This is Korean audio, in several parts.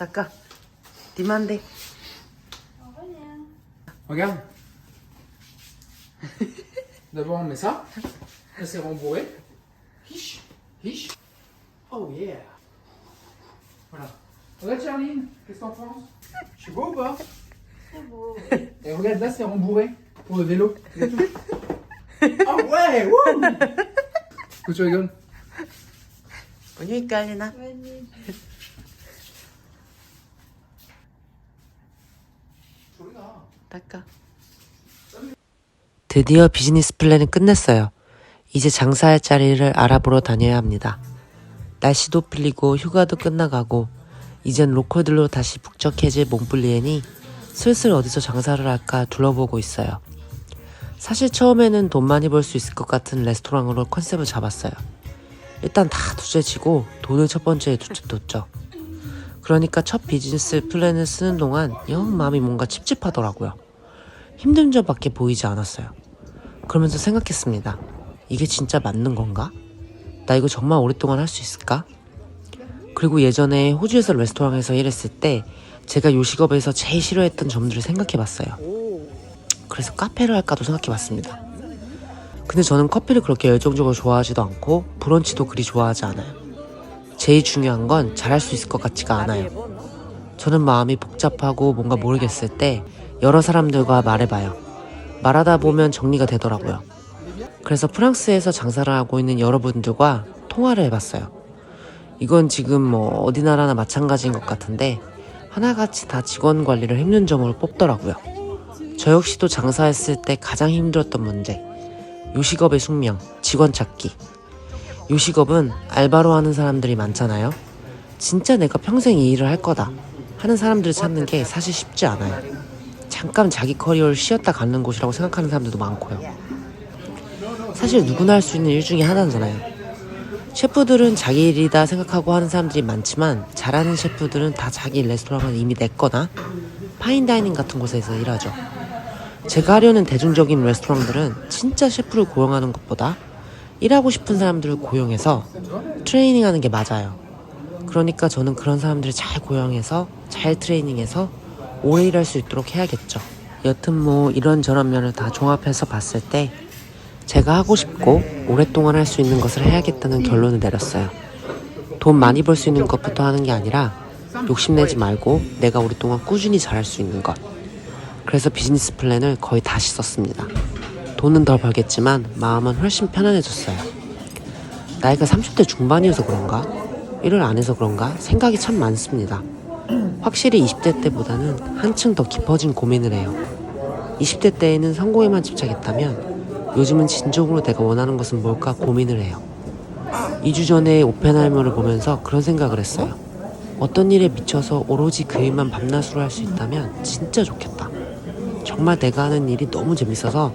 D'accord. Demandez. Regarde. D'abord on met ça. Là c'est rembourré. Hiche. Hiche. Oh yeah. Voilà. Regarde Charline, qu'est-ce que t'en penses? Je suis beau ou pas? C'est beau. Et regarde là c'est rembourré pour le vélo. Ah ouais, wouh. Pourquoi tu rigoles? Bonne nuit, Kalina. Bonne nuit. D'accord. 드디어 비즈니스 플랜은 끝냈어요. 이제 장사할 자리를 알아보러 다녀야 합니다. 날씨도 풀리고 휴가도 끝나가고 이젠 로컬들로 다시 북적해질 몽블리엔이 슬슬 어디서 장사를 할까 둘러보고 있어요. 사실 처음에는 돈 많이 벌 수 있을 것 같은 레스토랑으로 컨셉을 잡았어요. 일단 다 둘째치고 돈을 첫 번째에 뒀죠. 그러니까 첫 비즈니스 플랜을 쓰는 동안 영 마음이 뭔가 찝찝하더라고요. 힘든 점밖에 보이지 않았어요. 그러면서 생각했습니다. 이게 진짜 맞는 건가? 나 이거 정말 오랫동안 할 수 있을까? 그리고 예전에 호주에서 레스토랑에서 일했을 때 제가 요식업에서 제일 싫어했던 점들을 생각해봤어요. 그래서 카페를 할까도 생각해봤습니다. 근데 저는 커피를 그렇게 열정적으로 좋아하지도 않고 브런치도 그리 좋아하지 않아요. 제일 중요한 건 잘할 수 있을 것 같지가 않아요. 저는 마음이 복잡하고 뭔가 모르겠을 때 여러 사람들과 말해봐요. 말하다 보면 정리가 되더라고요. 그래서 프랑스에서 장사를 하고 있는 여러분들과 통화를 해봤어요. 이건 지금 어디 나라나 마찬가지인 것 같은데 하나같이 다 직원 관리를 힘든 점으로 뽑더라고요. 저 역시도 장사했을 때 가장 힘들었던 문제, 요식업의 숙명, 직원 찾기. 요식업은 알바로 하는 사람들이 많잖아요. 진짜 내가 평생 이 일을 할 거다 하는 사람들을 찾는 게 사실 쉽지 않아요. 잠깐 자기 커리어를 쉬었다 가는 곳이라고 생각하는 사람들도 많고요. 사실 누구나 할 수 있는 일 중에 하나잖아요. 셰프들은 자기 일이다 생각하고 하는 사람들이 많지만 잘하는 셰프들은 다 자기 레스토랑을 이미 냈거나 파인다이닝 같은 곳에서 일하죠. 제가 하려는 대중적인 레스토랑들은 진짜 셰프를 고용하는 것보다 일하고 싶은 사람들을 고용해서 트레이닝하는 게 맞아요. 그러니까 저는 그런 사람들을 잘 고용해서 잘 트레이닝해서 오래 일할 수 있도록 해야겠죠. 여튼 이런저런 면을 다 종합해서 봤을 때 제가 하고 싶고 오랫동안 할 수 있는 것을 해야겠다는 결론을 내렸어요. 돈 많이 벌 수 있는 것부터 하는 게 아니라 욕심내지 말고 내가 오랫동안 꾸준히 잘할 수 있는 것. 그래서 비즈니스 플랜을 거의 다시 썼습니다. 돈은 덜 벌겠지만 마음은 훨씬 편안해졌어요. 나이가 30대 중반이어서 그런가? 일을 안 해서 그런가? 생각이 참 많습니다. 확실히 20대 때보다는 한층 더 깊어진 고민을 해요. 20대 때에는 성공에만 집착했다면 요즘은 진정으로 내가 원하는 것은 뭘까 고민을 해요. 2주 전에 오펜하이머를 보면서 그런 생각을 했어요. 어떤 일에 미쳐서 오로지 그 일만 밤낮으로 할 수 있다면 진짜 좋겠다. 정말 내가 하는 일이 너무 재밌어서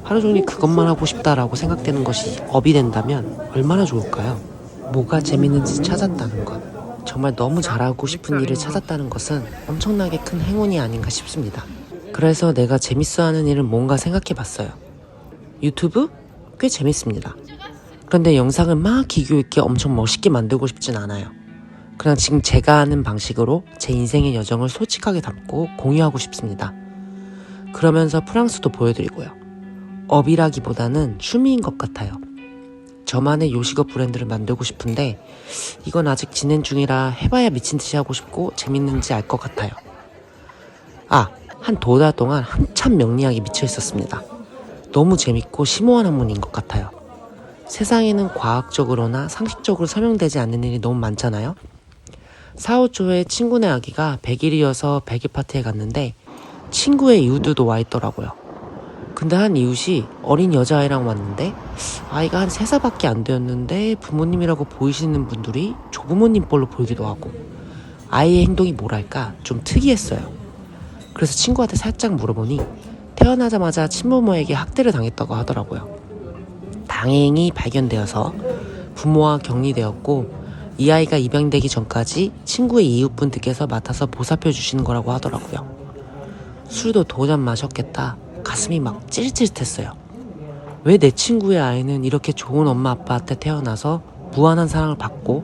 하루 종일 그것만 하고 싶다라고 생각되는 것이 업이 된다면 얼마나 좋을까요? 뭐가 재밌는지 찾았다는 것, 정말 너무 잘하고 싶은 일을 찾았다는 것은 엄청나게 큰 행운이 아닌가 싶습니다. 그래서 내가 재밌어하는 일은 뭔가 생각해봤어요. 유튜브? 꽤 재밌습니다. 그런데 영상을 막 기교 있게 엄청 멋있게 만들고 싶진 않아요. 그냥 지금 제가 하는 방식으로 제 인생의 여정을 솔직하게 담고 공유하고 싶습니다. 그러면서 프랑스도 보여드리고요. 업이라기보다는 취미인 것 같아요. 저만의 요식업 브랜드를 만들고 싶은데 이건 아직 진행 중이라 해봐야 미친듯이 하고 싶고 재밌는지 알 것 같아요. 한 2달 동안 한참 명리학에 미쳐 있었습니다. 너무 재밌고 심오한 학문인 것 같아요. 세상에는 과학적으로나 상식적으로 설명되지 않는 일이 너무 많잖아요. 4, 5초에 친구네 아기가 100일이어서 100일 파티에 갔는데 친구의 이웃들도 와 있더라고요. 근데 한 이웃이 어린 여자아이랑 왔는데 아이가 한 3살밖에 안 되었는데 부모님이라고 보이시는 분들이 조부모님 뻘로 보이기도 하고 아이의 행동이 뭐랄까 좀 특이했어요. 그래서 친구한테 살짝 물어보니 태어나자마자 친부모에게 학대를 당했다고 하더라고요. 다행히 발견되어서 부모와 격리되었고 이 아이가 입양되기 전까지 친구의 이웃분들께서 맡아서 보살펴 주시는 거라고 하더라고요. 술도 도잔 마셨겠다. 가슴이 막 찌릿찌릿했어요. 왜 내 친구의 아이는 이렇게 좋은 엄마 아빠한테 태어나서 무한한 사랑을 받고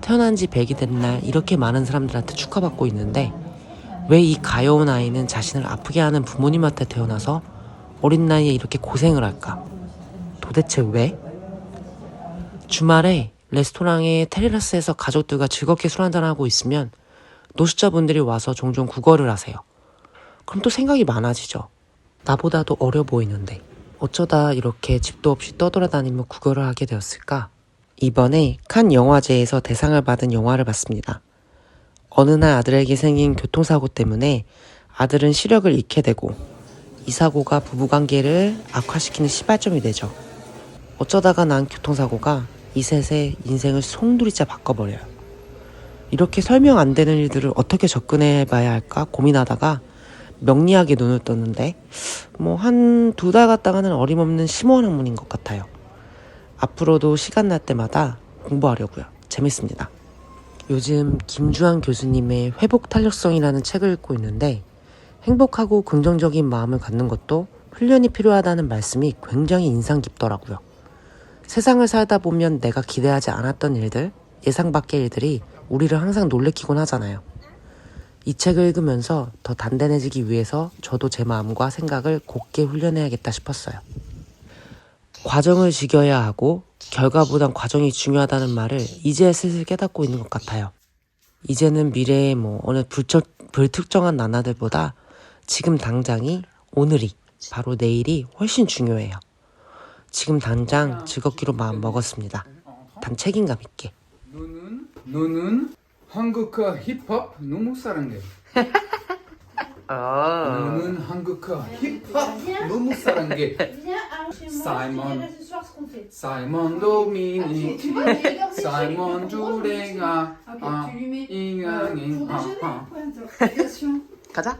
태어난 지 100이 된 날 이렇게 많은 사람들한테 축하받고 있는데 왜 이 가여운 아이는 자신을 아프게 하는 부모님한테 태어나서 어린 나이에 이렇게 고생을 할까? 도대체 왜? 주말에 레스토랑의 테라스에서 가족들과 즐겁게 술 한잔하고 있으면 노숙자분들이 와서 종종 구걸을 하세요. 그럼 또 생각이 많아지죠. 나보다도 어려 보이는데 어쩌다 이렇게 집도 없이 떠돌아다니며 구걸을 하게 되었을까? 이번에 칸 영화제에서 대상을 받은 영화를 봤습니다. 어느 날 아들에게 생긴 교통사고 때문에 아들은 시력을 잃게 되고 이 사고가 부부관계를 악화시키는 시발점이 되죠. 어쩌다가 난 교통사고가 이 셋의 인생을 송두리째 바꿔버려요. 이렇게 설명 안 되는 일들을 어떻게 접근해 봐야 할까 고민하다가 명리학에 눈을 떴는데 한 2달 갔다가는 어림없는 심오한 학문인 것 같아요. 앞으로도 시간 날 때마다 공부하려고요. 재밌습니다. 요즘 김주환 교수님의 회복 탄력성이라는 책을 읽고 있는데 행복하고 긍정적인 마음을 갖는 것도 훈련이 필요하다는 말씀이 굉장히 인상 깊더라고요. 세상을 살다 보면 내가 기대하지 않았던 일들, 예상 밖의 일들이 우리를 항상 놀래키곤 하잖아요. 이 책을 읽으면서 더 단단해지기 위해서 저도 제 마음과 생각을 곧게 훈련해야겠다 싶었어요. 과정을 즐겨야 하고 결과보단 과정이 중요하다는 말을 이제 슬슬 깨닫고 있는 것 같아요. 이제는 미래의 어느 불특정한 나날들보다 지금 당장이, 오늘이, 바로 내일이 훨씬 중요해요. 지금 당장 즐겁기로 마음 먹었습니다. 단 책임감 있게. 너는 한국 힙합 너무 사랑해. 너는 한국 힙합 너무 사랑해. 사이먼 도미닉, 사이먼 주랭아, 잉잉. 가자.